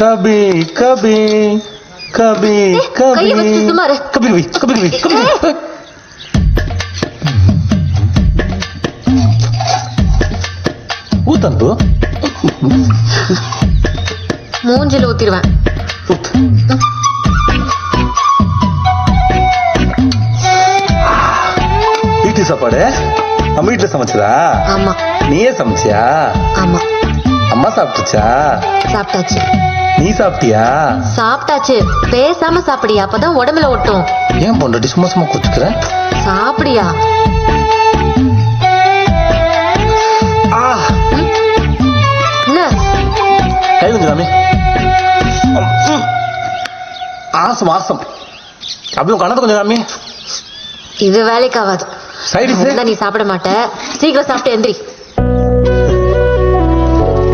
कभी कभी कभी कभी कभी कभी कभी कभी ஊத்தன்பு மூஞ்சில ஊத்திடுவேன். வீட்டு சாப்பாடு நம்ம வீட்டுல சமைச்சதா? ஆமா. நீயே சமைச்சியா? ஆமா. அம்மா சாப்பிட்டுச்சா? சாப்பிட்டாச்சு. நீ சாப்பிட்டியா? சாப்பிட்டாச்சு. பேசாம சாப்பிடியா, அப்பதான் உடம்புல ஒட்டும். ஏன் பொண்டாட்டி சும்மா சும்மா குச்சுக்கிற? சாப்பிடியா? என்ன கை வந்துடாமே. Awesome awesome. அப்படியே கணத்து கொஞ்சம் காமி. இது வேலைக்கு ஆகாது. சைடு நீ சாப்பிட மாட்ட. சீக்கிரம் சாப்பிட்டு எந்திரி.